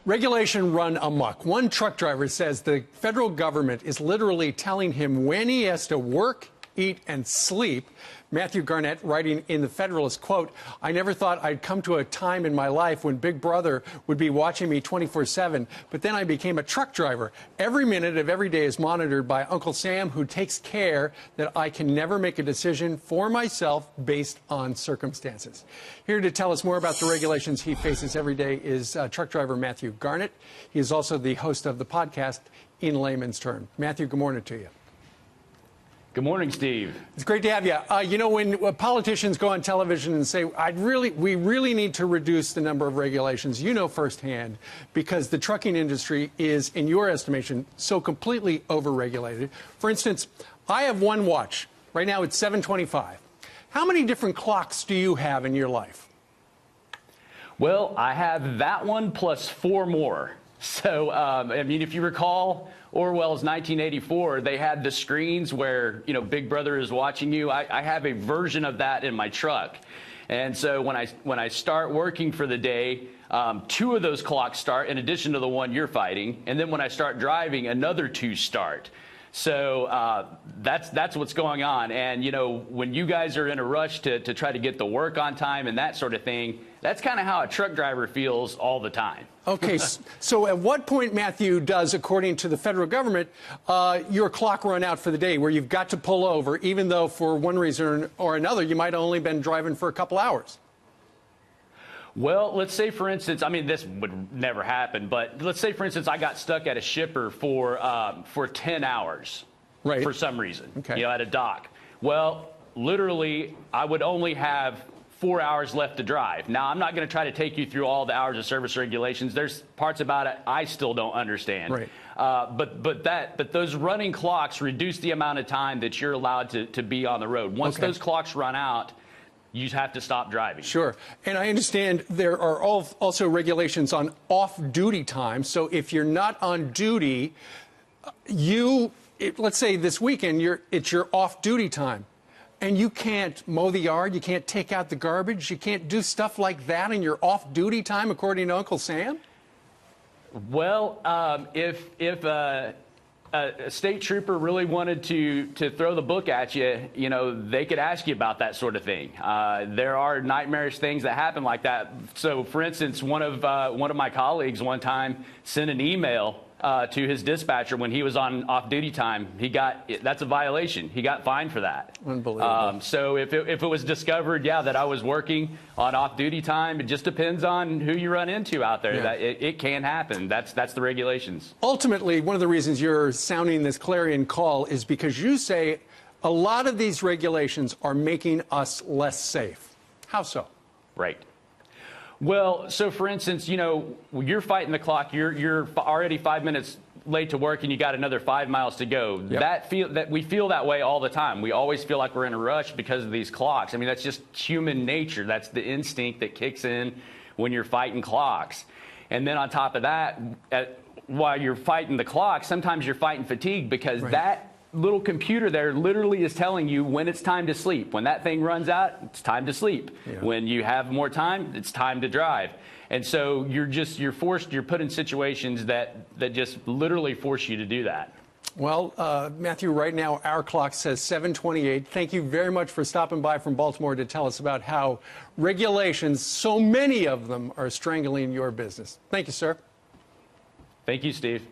Regulation run amok. One truck driver says the federal government is literally telling him when he has to work, eat, and sleep. Matthew Garnett, writing in the Federalist, quote, "I never thought I'd come to a time in my life when Big Brother would be watching me 24/7, but then I became a truck driver. Every minute of every day is monitored by Uncle Sam, who takes care that I can never make a decision for myself based on circumstances." Here to tell us more about the regulations he faces every day is truck driver Matthew Garnett. He is also the host of the podcast In Layman's Terms. Matthew, good morning to you. Good morning, Steve. It's great to have you. You know, when politicians go on television and say, we really need to reduce the number of regulations, you know firsthand, because the trucking industry is, in your estimation, so completely overregulated. For instance, I have one watch. Right now it's 7:25. How many different clocks do you have in your life? Well, I have that one plus 4 more. So, I mean, if you recall Orwell's 1984, they had the screens where, you know, Big Brother is watching you. I have a version of that in my truck. And so when I start working for the day, 2 of those clocks start in addition to the one you're fighting. And then when I start driving, another 2 start. So that's what's going on. And, you know, when you guys are in a rush to try to get the work on time and that sort of thing, that's kind of how a truck driver feels all the time. Okay, so at what point, Matthew, does, according to the federal government, your clock run out for the day where you've got to pull over, even though for one reason or another you might have only been driving for a couple hours? Well, let's say, for instance, I mean, this would never happen, but let's say, for instance, I got stuck at a shipper for 10 hours right. for some reason, okay. You know, at a dock. Well, literally, I would only have 4 hours left to drive. Now, I'm not going to try to take you through all the hours of service regulations. There's parts about it I still don't understand. Right. But those running clocks reduce the amount of time that you're allowed to be on the road. Once those clocks run out, you have to stop driving. Sure. And I understand there are also regulations on off-duty time. So if you're not on duty, let's say this weekend, it's your off-duty time. And you can't mow the yard, you can't take out the garbage, you can't do stuff like that in your off-duty time, according to Uncle Sam? Well, if a state trooper really wanted to throw the book at you, you know, they could ask you about that sort of thing. There are nightmarish things that happen like that. So, for instance, one of my colleagues one time sent an email to his dispatcher when he was on off-duty time. That's a violation. He got fined for that. Unbelievable. So if it was discovered, that I was working on off-duty time, it just depends on who you run into out there. Yeah. It can happen. That's the regulations. Ultimately, one of the reasons you're sounding this clarion call is because you say a lot of these regulations are making us less safe. How so? Right. Well, so for instance, you know, you're fighting the clock. You're already 5 minutes late to work, and you got another 5 miles to go. Yep. We feel that way all the time. We always feel like we're in a rush because of these clocks. I mean, that's just human nature. That's the instinct that kicks in when you're fighting clocks. And then on top of that, while you're fighting the clock, sometimes you're fighting fatigue because that little computer there literally is telling you when it's time to sleep. When that thing runs out, it's time to sleep. Yeah. When you have more time, it's time to drive. And so you're put in situations that just literally force you to do that. Well, Matthew, right now our clock says 7:28. Thank you very much for stopping by from Baltimore to tell us about how regulations, so many of them, are strangling your business. Thank you, sir. Thank you, Steve.